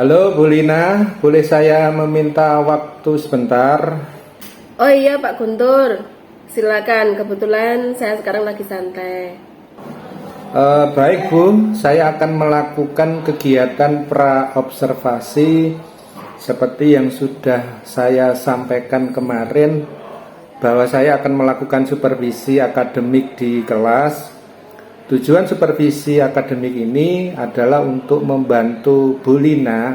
Halo Bu Lina, boleh saya meminta waktu sebentar? Oh iya Pak Guntur, silakan. Kebetulan saya sekarang lagi santai. Baik Bu, saya akan melakukan kegiatan pra-observasi seperti yang sudah saya sampaikan kemarin, bahwa saya akan melakukan supervisi akademik di kelas. Tujuan supervisi akademik ini adalah untuk membantu Bu Lina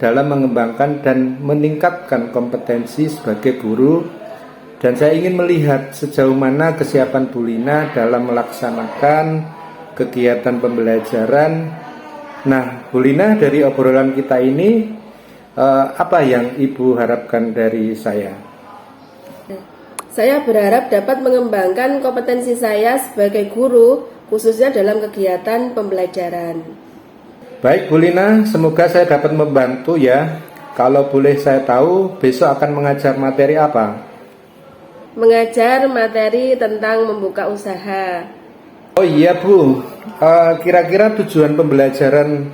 dalam mengembangkan dan meningkatkan kompetensi sebagai guru, dan saya ingin melihat sejauh mana kesiapan Bu Lina dalam melaksanakan kegiatan pembelajaran. Nah, Bu Lina, dari obrolan kita ini apa yang Ibu harapkan dari saya? Saya berharap dapat mengembangkan kompetensi saya sebagai guru, khususnya dalam kegiatan pembelajaran. Baik Bu Lina, semoga saya dapat membantu ya. Kalau boleh saya tahu, besok akan mengajar materi apa? Mengajar materi tentang membuka usaha. Oh iya Bu, kira-kira tujuan pembelajaran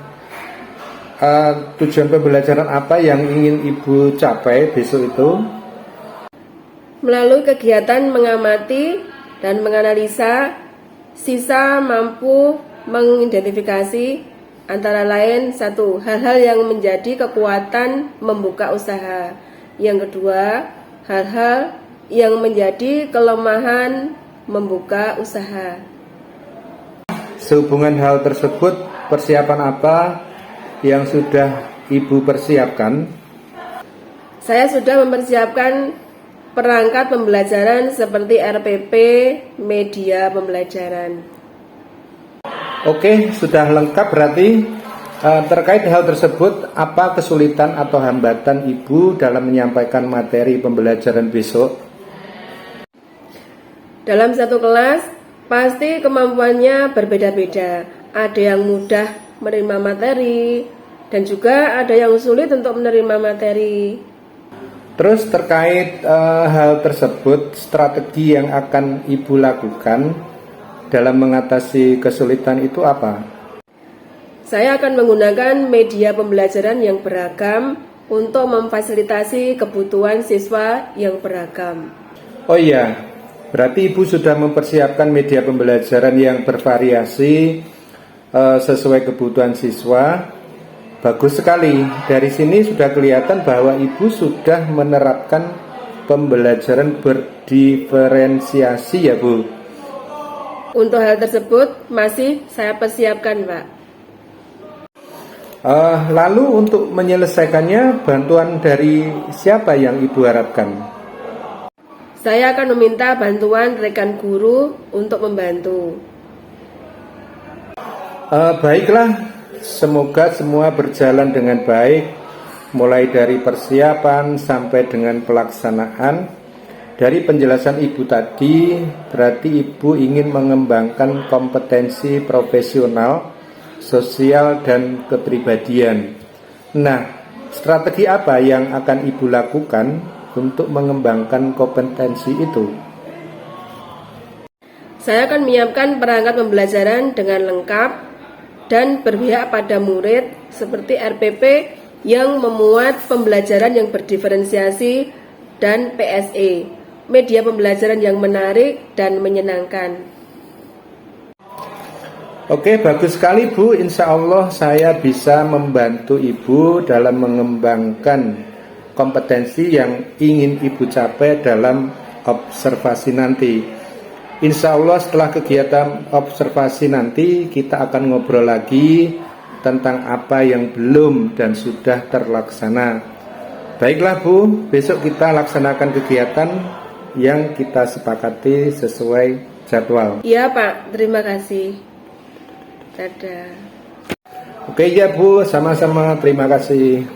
apa yang ingin Ibu capai besok itu? Melalui kegiatan mengamati dan menganalisa, sisa mampu mengidentifikasi antara lain satu, hal-hal yang menjadi kekuatan membuka usaha. Yang kedua, hal-hal yang menjadi kelemahan membuka usaha. Sehubungan hal tersebut, persiapan apa yang sudah Ibu persiapkan? Saya sudah mempersiapkan perangkat pembelajaran seperti RPP, media pembelajaran. Oke, sudah lengkap berarti. Terkait hal tersebut, apa kesulitan atau hambatan Ibu dalam menyampaikan materi pembelajaran besok? Dalam satu kelas, pasti kemampuannya berbeda-beda. Ada yang mudah menerima materi, dan juga ada yang sulit untuk menerima materi. Terus terkait hal tersebut, strategi yang akan Ibu lakukan dalam mengatasi kesulitan itu apa? Saya akan menggunakan media pembelajaran yang beragam untuk memfasilitasi kebutuhan siswa yang beragam. Oh iya, berarti Ibu sudah mempersiapkan media pembelajaran yang bervariasi sesuai kebutuhan siswa. Bagus sekali. Dari sini sudah kelihatan bahwa Ibu sudah menerapkan pembelajaran berdiferensiasi ya Bu. Untuk hal tersebut masih saya persiapkan Pak. Lalu untuk menyelesaikannya, bantuan dari siapa yang Ibu harapkan? Saya akan meminta bantuan rekan guru untuk membantu. Baiklah, semoga semua berjalan dengan baik, mulai dari persiapan sampai dengan pelaksanaan. Dari penjelasan Ibu tadi, berarti Ibu ingin mengembangkan kompetensi profesional, sosial, dan kepribadian. Nah, strategi apa yang akan Ibu lakukan untuk mengembangkan kompetensi itu? Saya akan menyiapkan perangkat pembelajaran dengan lengkap dan berpihak pada murid seperti RPP yang memuat pembelajaran yang berdiferensiasi dan PSE, media pembelajaran yang menarik dan menyenangkan. Oke, bagus sekali Bu. Insya Allah saya bisa membantu Ibu dalam mengembangkan kompetensi yang ingin Ibu capai dalam observasi nanti. Insya Allah setelah kegiatan observasi nanti kita akan ngobrol lagi tentang apa yang belum dan sudah terlaksana. Baiklah Bu, besok kita laksanakan kegiatan yang kita sepakati sesuai jadwal. Iya Pak, terima kasih. Dadah. Oke ya Bu, sama-sama, terima kasih.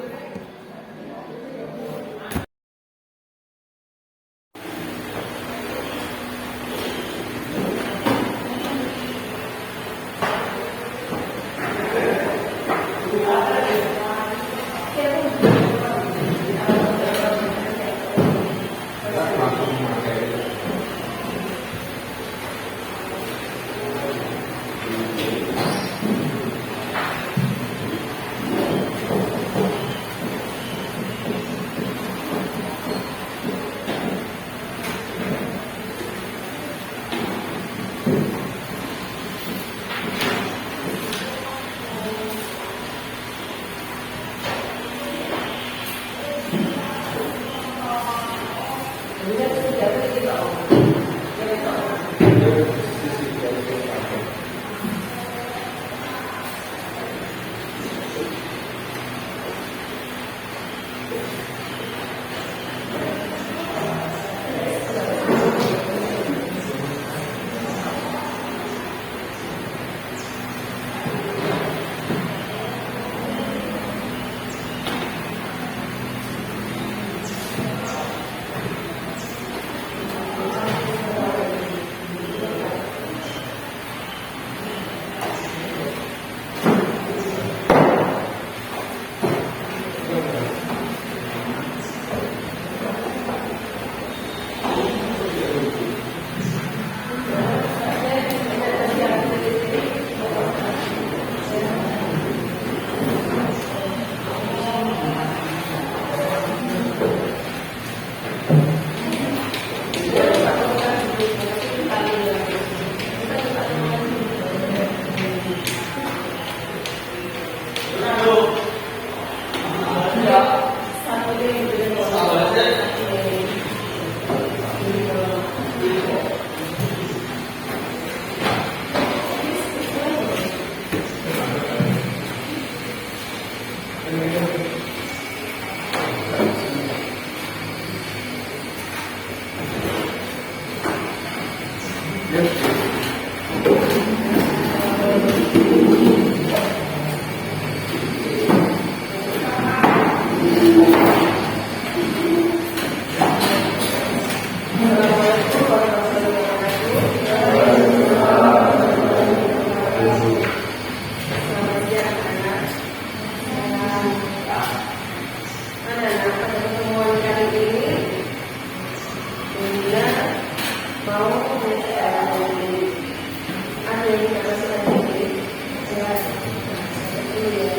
yang tidak masuk lagi. Ya, ini ya.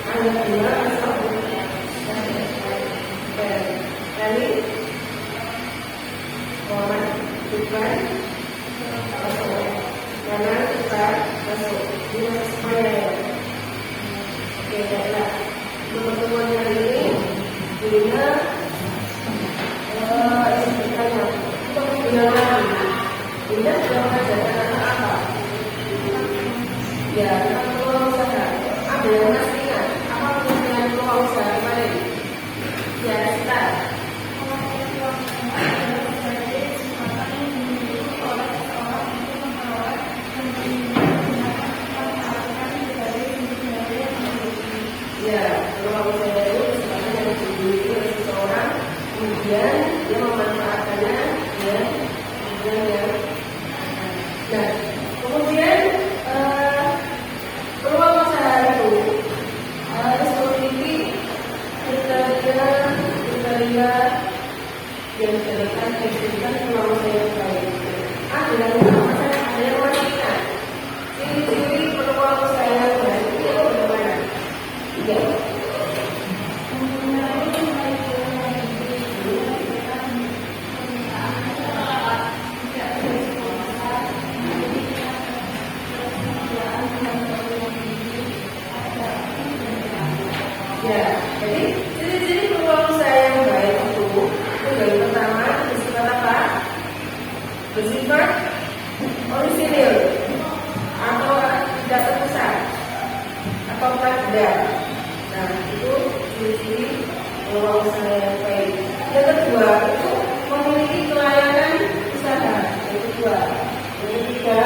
Angka 2 masuk. Kali orang bukan masuk. Karena kita masuk. Ini masuk semuanya ya. Oke, baiklah. Untuk pertemuan kali ini, Bina untuk menggunakan Bina sudah mengajarkan apa? Ya, tentang peluang usaha. Ada yang masih ingat? Apa pengertian peluang usaha kemarin? Ya, kita. Ya, peluang usaha itu kesempatan yang dimiliki oleh seseorang, kemudian dia memanfaatkannya, ya, kemudian ya. Nah, kemudian peluang usaha itu harus memiliki kriteria yang diberikan berdasarkan peluang usaha yang baik. Ada yang memastikan ciri-ciri peluang usaha yang baik itu bagaimana? Ya. Ya, jadi ciri-ciri peluang usaha yang baik itu yang pertama bersifat apa? Bersifat orisinil atau tidak terpusat atau tidak. Nah, itu ciri-ciri peluang usaha yang baik. Yang kedua itu memiliki kelayakan usaha. Yang kedua, yang ketiga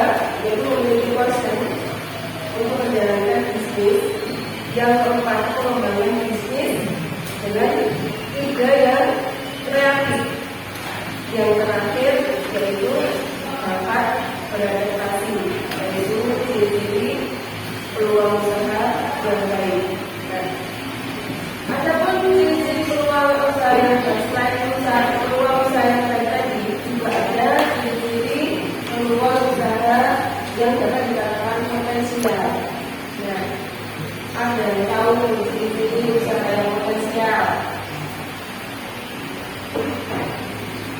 yaitu memiliki concern untuk menjalankan bisnis. Yang keempat, mengembangkan bisnis dengan ide yang kreatif. Yang terakhir yaitu dapat beradaptasi, yaitu ciri-ciri peluang usaha yang baik. Nah, adapun ciri-ciri peluang usaha yang baik, selain peluang usaha yang baik tadi, juga ada ciri-ciri peluang usaha yang dapat dikatakan potensial. Nah, ada yang tahu ciri-ciri usaha yang potensial.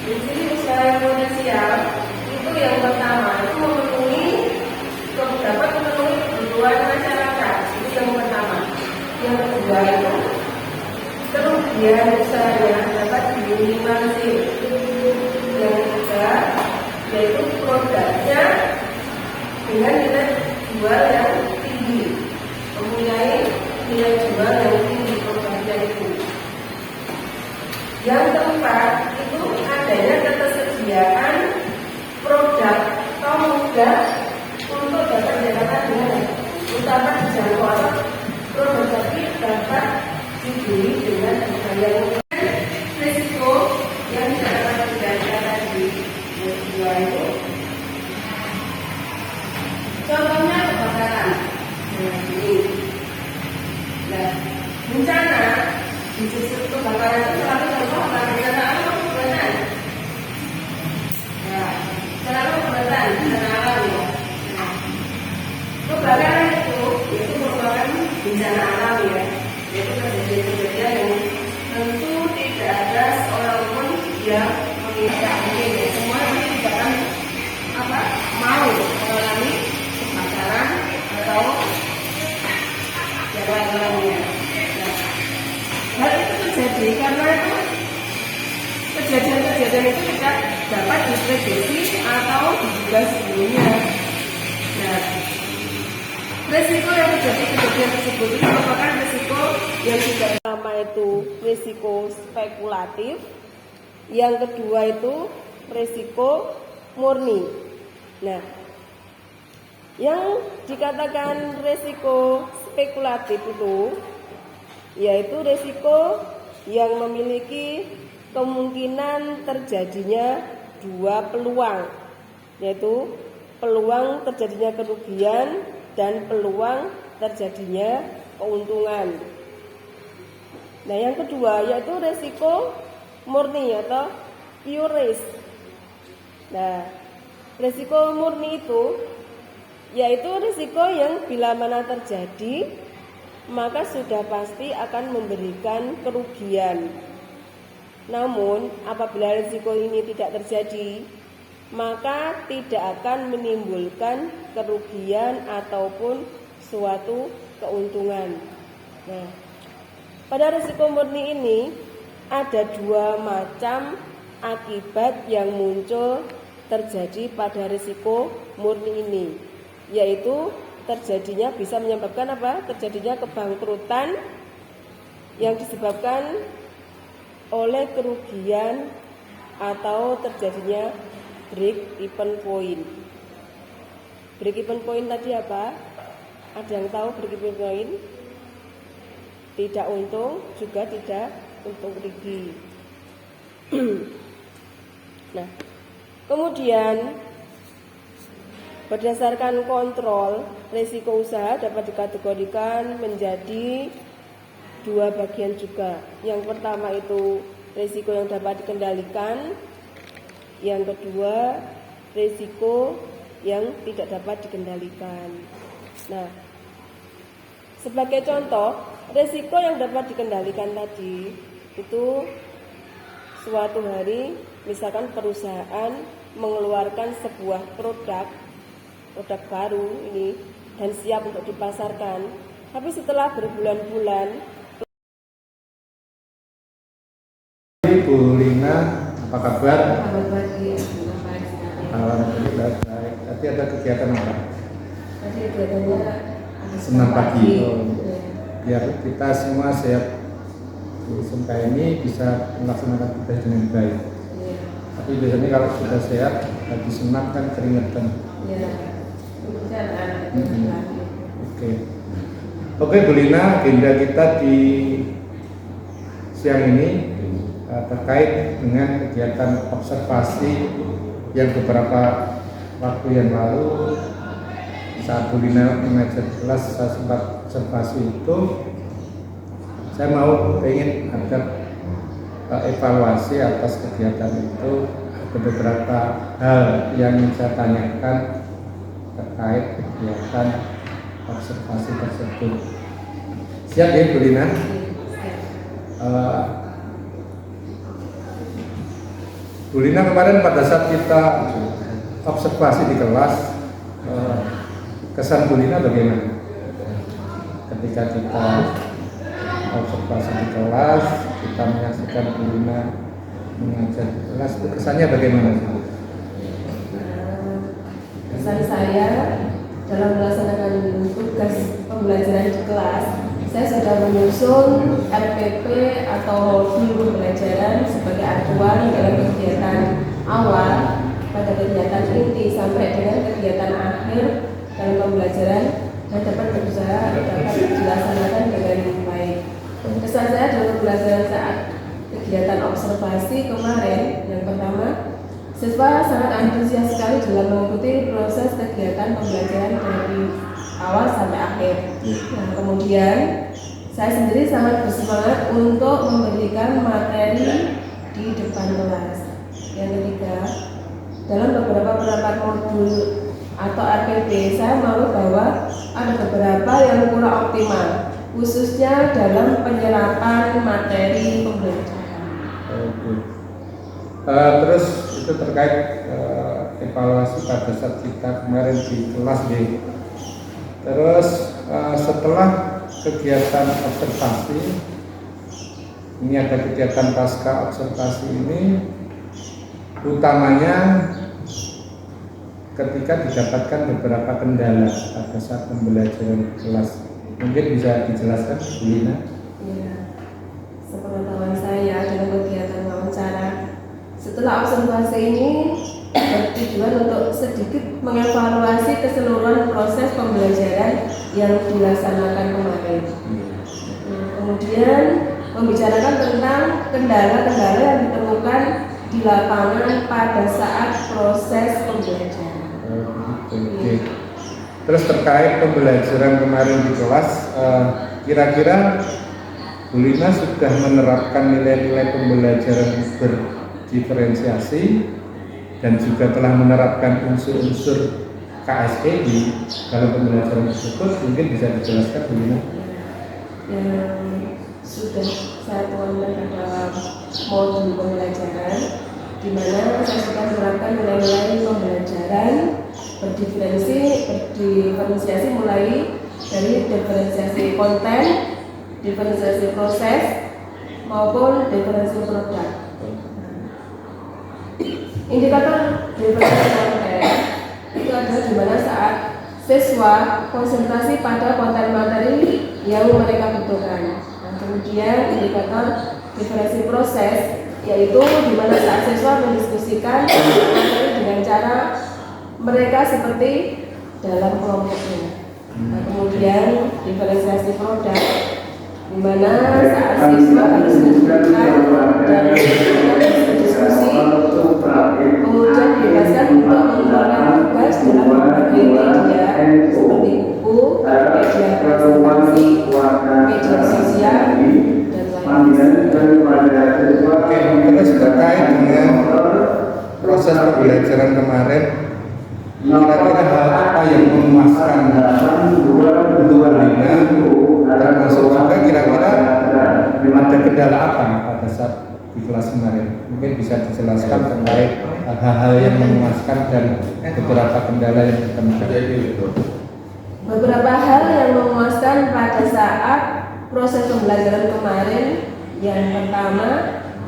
Ciri-ciri usaha yang potensial itu yang pertama itu dapat memenuhi kebutuhan masyarakat. Itu yang pertama. Yang kedua itu kerugian usahanya dapat diminimalisir. Yang ketiga yaitu produknya dengan nilai jual yang tinggi, mempunyai nilai jual yang tinggi produknya itu. Yang keempat itu adanya ketersediaan produk atau mudah untuk dapat didapatkan dengan utama dijangkau atau produk tadi dapat dibeli dengan harga yang risiko yang tidak dapat dikendalikan tadi. Yang kedua itu contohnya kebakaran. Nah, ini. Nah, bencana di sisi kebakaran itu selalu contoh bencana alam atau kebakaran. Nah, selalu kebakaran bencana alam ya. Kebakaran itu merupakan bencana alam ya, yaitu kejadian-kejadian yang tentu tidak ada seorang pun yang menginginkan ya. Semua ini tidak akan mau mengalami kebakaran atau yang lain-lainnya. Nah, hal itu terjadi karena itu kejadian-kejadian itu tidak dapat diprediksi atau diduga sebelumnya. Nah, risiko yang terjadi kejadian tersebut itu merupakan risiko yang tidak pertama itu risiko spekulatif, yang kedua itu risiko murni. Nah, yang dikatakan risiko spekulatif itu yaitu risiko yang memiliki kemungkinan terjadinya dua peluang, yaitu peluang terjadinya kerugian dan peluang terjadinya keuntungan. Nah, yang kedua yaitu risiko murni atau pure risk. Nah, risiko murni itu yaitu risiko yang bila mana terjadi maka sudah pasti akan memberikan kerugian. Namun apabila risiko ini tidak terjadi, maka tidak akan menimbulkan kerugian ataupun suatu keuntungan. Nah, pada risiko murni ini ada dua macam akibat yang muncul terjadi pada risiko murni ini, yaitu terjadinya bisa menyebabkan apa? Terjadinya kebangkrutan yang disebabkan oleh kerugian atau terjadinya break even point. Break even point tadi apa? Ada yang tahu break even point? Tidak untung, juga tidak untung rugi. Nah, kemudian berdasarkan kontrol, risiko usaha dapat dikategorikan menjadi dua bagian juga. Yang pertama itu risiko yang dapat dikendalikan, yang kedua risiko yang tidak dapat dikendalikan. Nah, sebagai contoh, risiko yang dapat dikendalikan tadi itu suatu hari misalkan perusahaan mengeluarkan sebuah produk baru ini dan siap untuk dipasarkan, tapi setelah berbulan-bulan. Bu Lina, apa kabar? Selamat pagi. Alhamdulillah baik. Tadi ada kegiatan apa? Tadi kegiatannya Senam pagi. Biar kita semua sehat di SMK ini bisa melaksanakan tugas dengan baik. Ya. Tapi biasanya kalau sudah sehat, habis senam kan keringetan. Ya. Oke, Bu Lina, agenda kita di siang ini terkait dengan kegiatan observasi yang beberapa waktu yang lalu saat Bu Lina mengajar kelas saya sempat observasi itu. Saya ingin ada evaluasi atas kegiatan itu. Ada beberapa hal yang saya tanyakan terkait kegiatan observasi tersebut. Siap ya Bu Lina? Bu Lina, kemarin pada saat kita observasi di kelas, kesan Bu Lina bagaimana? Ketika kita observasi di kelas, kita menyaksikan Bu Lina mengajar di kelas, kesannya bagaimana? Kesan saya dalam melaksanakan tugas pembelajaran di kelas, saya sudah menyusun RPP atau modul pembelajaran sebagai acuan dalam kegiatan awal pada kegiatan inti sampai dengan kegiatan akhir dalam pembelajaran dan dapat dilaksanakan dengan baik. Kesan saya dalam pembelajaran saat kegiatan observasi kemarin, yang pertama, siswa sangat antusias sekali dalam mengikuti proses kegiatan pembelajaran dari awal sampai akhir. Nah, kemudian saya sendiri sangat bersemangat untuk memberikan materi di depan kelas. Yang ketiga, dalam beberapa penerapan modul atau RPP, saya mau bahwa ada beberapa yang kurang optimal, khususnya dalam penyerapan materi pembelajaran. Terus itu terkait evaluasi pada saat kita kemarin di kelas D. Terus setelah kegiatan observasi, ini ada kegiatan pasca observasi ini, utamanya ketika didapatkan beberapa kendala pada saat pembelajaran di kelas. Mungkin bisa dijelaskan, Bu Lina? Ya, sepengetahuan saya dalam kegiatan wawancara, setelah observasi ini bertujuan untuk sedikit mengevaluasi keseluruhan proses pembelajaran yang dilaksanakan kemarin. Kemudian membicarakan tentang kendala-kendala yang ditemukan di lapangan pada saat proses pembelajaran. Oke. Terus terkait pembelajaran kemarin di kelas, kira-kira Bu Lina sudah menerapkan nilai-nilai pembelajaran berdiferensiasi dan juga telah menerapkan unsur-unsur KSE di dalam pembelajaran tersebut, mungkin bisa dijelaskan begini. Yang sudah saya tuangkan dalam modul pembelajaran, di mana saya sudah menerapkan nilai-nilai pembelajaran berdiferensiasi mulai dari diferensiasi konten, diferensiasi proses, maupun diferensiasi produk. Indikator diferensiasi konten itu adalah di mana saat siswa konsentrasi pada konten materi yang mereka butuhkan. Nah, kemudian indikator diferensiasi proses yaitu di mana saat siswa mendiskusikan materi dengan cara mereka seperti dalam kelompoknya. Nah, kemudian diferensiasi produk di mana saat siswa harus menunjukkan dan diskusi, kemudian dibebaskan untuk mengeluarkan tugas dalam berbagai media seperti buku, media presentasi, media sosial, dan lain-lain. Oke, terus terkait dengan proses pembelajaran kemarin, kira-kira hal apa yang memuaskan untuk Alina, termasuk juga kira-kira ada kendala apa pada saat di kelas kemarin? Mungkin bisa dijelaskan terkait hal-hal yang memuaskan dan beberapa kendala yang terjadi. Beberapa hal yang memuaskan pada saat proses pembelajaran kemarin, yang pertama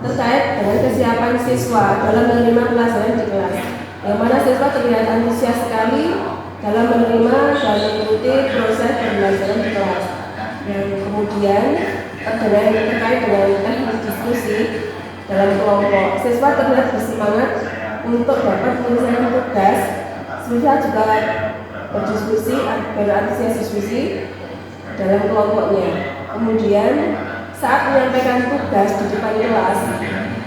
terkait dengan kesiapan siswa dalam menerima pelajaran di kelas, yang mana siswa terlihat antusias sekali dalam menerima dan mengikuti proses pembelajaran di kelas. Yang kemudian terkait dengan teknik diskusi dalam kelompok, siswa terlihat bersemangat untuk dapat menyelesaikan tugas. Siswa juga berdiskusi, berantusias diskusi dalam kelompoknya. Kemudian saat menyampaikan tugas di depan kelas,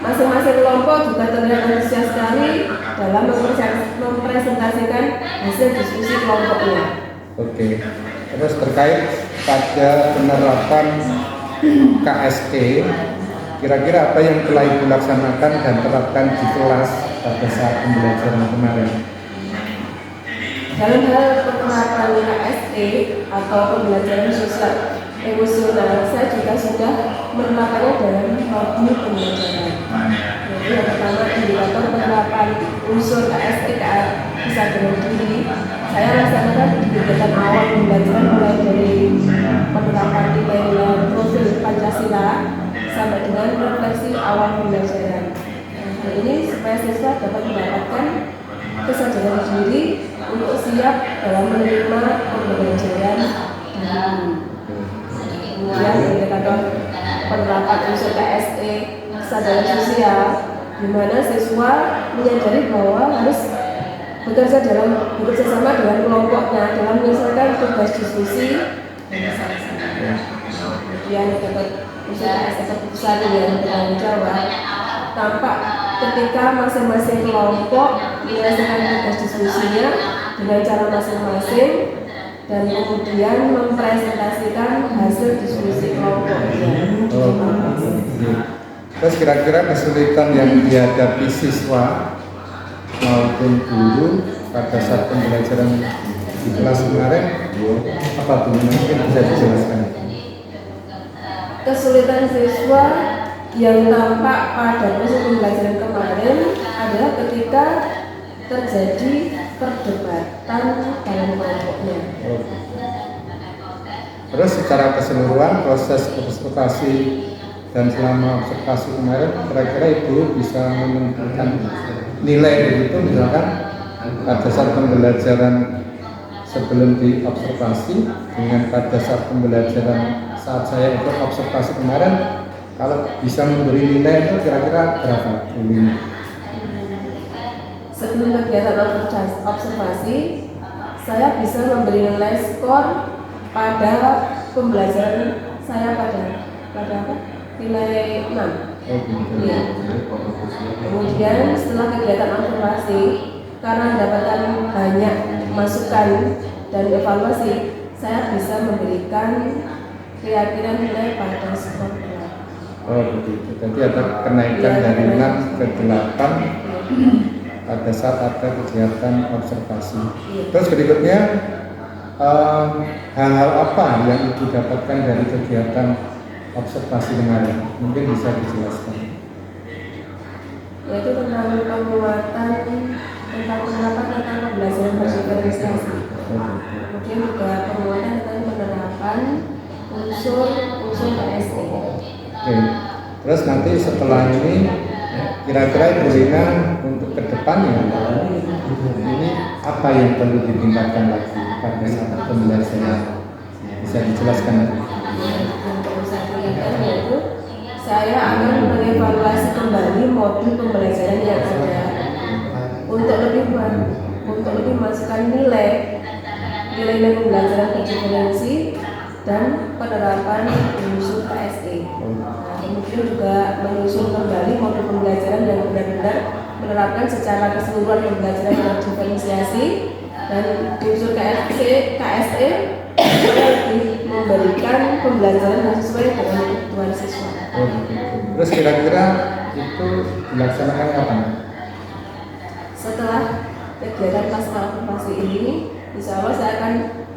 masing-masing kelompok juga terlihat antusias sekali dalam mempresentasikan hasil diskusi kelompoknya. Oke, terus terkait pada penerapan KSE, kira-kira apa yang telah Ibu laksanakan dan terapkan di kelas pada saat pembelajaran kemarin? Dalam hal penerapan KSE atau pembelajaran sosial emosional, saya juga sudah menerapkannya dalam modul pembelajaran. Jadi yang pertama, indikator penerapan unsur KSE kesadaran diri, saya laksanakan di kegiatan awal pembelajaran mulai dari penerapan nilai-nilai profil Pancasila sampai dengan refleksi awal pembelajaran. Nah, ini supaya siswa dapat mendapatkan kesadaran diri untuk siap dalam menerima pembelajaran dahulu. Kemudian indikator penerapan unsur KSE kesadaran sosial, di mana siswa menyadari bahwa harus bekerja sama dengan kelompoknya dalam menyelesaikan tugas diskusi dan sama-sama. Kemudian indikator unsur KSE keputusan yang bertanggung jawab tampak ketika masing-masing kelompok menyelesaikan tugas diskusinya dengan cara masing-masing dan kemudian mempresentasikan hasil diskusi kelompoknya. Terus kira-kira kesulitan yang dihadapi siswa maupun guru pada saat pembelajaran di kelas kemarin apa tuh? Mungkin bisa dijelaskan. Kesulitan siswa yang tampak pada proses pembelajaran kemarin adalah ketika terjadi perdebatan dalam kelompoknya. Terus secara keseluruhan proses observasi dan selama observasi kemarin kira-kira Ibu bisa menentukan nilai itu, misalkan pada saat pembelajaran sebelum diobservasi dengan pada saat pembelajaran saat saya ikut observasi kemarin, kalau bisa memberi nilai itu kira-kira berapa? Sebelum kegiatan observasi, saya bisa memberi nilai skor pada pembelajaran saya pada apa? Nilai 6. Ya. Kemudian setelah kegiatan observasi, karena mendapatkan banyak masukan dan evaluasi, saya bisa memberikan keyakinan nilai pada skor 8. Oh begitu, jadi ada kenaikan dari 6 ke 8 pada saat ada kegiatan observasi. Terus berikutnya hal-hal apa yang Ibu dapatkan dari kegiatan observasi kemarin? Mungkin bisa dijelaskan. Yaitu tentang penguatan tentang penerapan tentang pembelajaran berdiferensiasi. Kemudian juga penguatan tentang penerapan unsur KSE. Oke. Terus nanti setelah ini kira-kira Ibu Lina untuk kedepannya ini apa yang perlu ditingkatkan lagi pada saat pembelajaran, bisa dijelaskan? Yang perlu saya tingkatkan yaitu saya akan mengevaluasi kembali modul pembelajaran yang ada untuk lebih memasukkan nilai pembelajaran berdiferensi dan penerapan unsur KSE. Kemudian juga menyusun kembali modul pembelajaran yang benar-benar menerapkan secara keseluruhan pembelajaran yang berdiferensiasi dan unsur KSE lebih memberikan pembelajaran yang sesuai dengan kebutuhan siswa. Terus kira-kira itu dilaksanakan kapan? Setelah kegiatan pasca observasi ini, insya Allah saya akan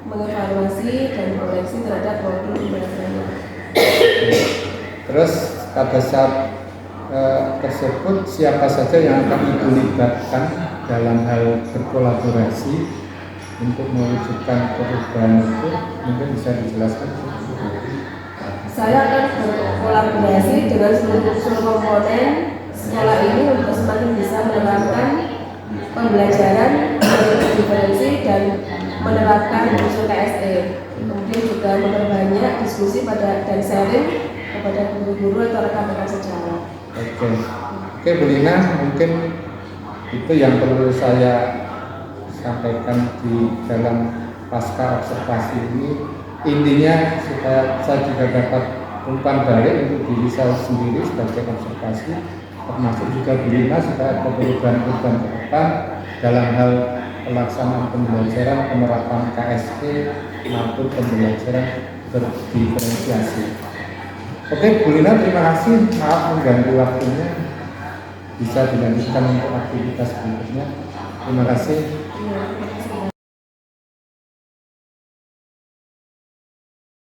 mengevaluasi dan koreksi terhadap modul pembelajaran. Terus pada saat tersebut siapa saja yang akan Ibu libatkan dalam hal berkolaborasi untuk mewujudkan perubahan itu, mungkin bisa dijelaskan? Saya akan berkolaborasi dengan seluruh komponen sekolah ini untuk semakin bisa menerapkan pembelajaran berdiferensi dan menerapkan unsur KSE. Kemudian juga memperbanyak diskusi dan sharing kepada guru-guru atau rekan-rekan sejawat. Oke, Bu Lina, mungkin itu yang perlu saya sampaikan di dalam pasca observasi ini. Intinya supaya saya juga dapat umpan balik untuk diri saya sendiri sebagai observasi, termasuk juga Bu Lina supaya ada perubahan-perubahan ke depan dalam hal pelaksanaan pembelajaran, penerapan KSE maupun pembelajaran berdiferensiasi. Oke, Bu Lina, terima kasih. Maaf mengganggu waktunya. Bisa dilanjutkan untuk aktivitas berikutnya. Terima kasih.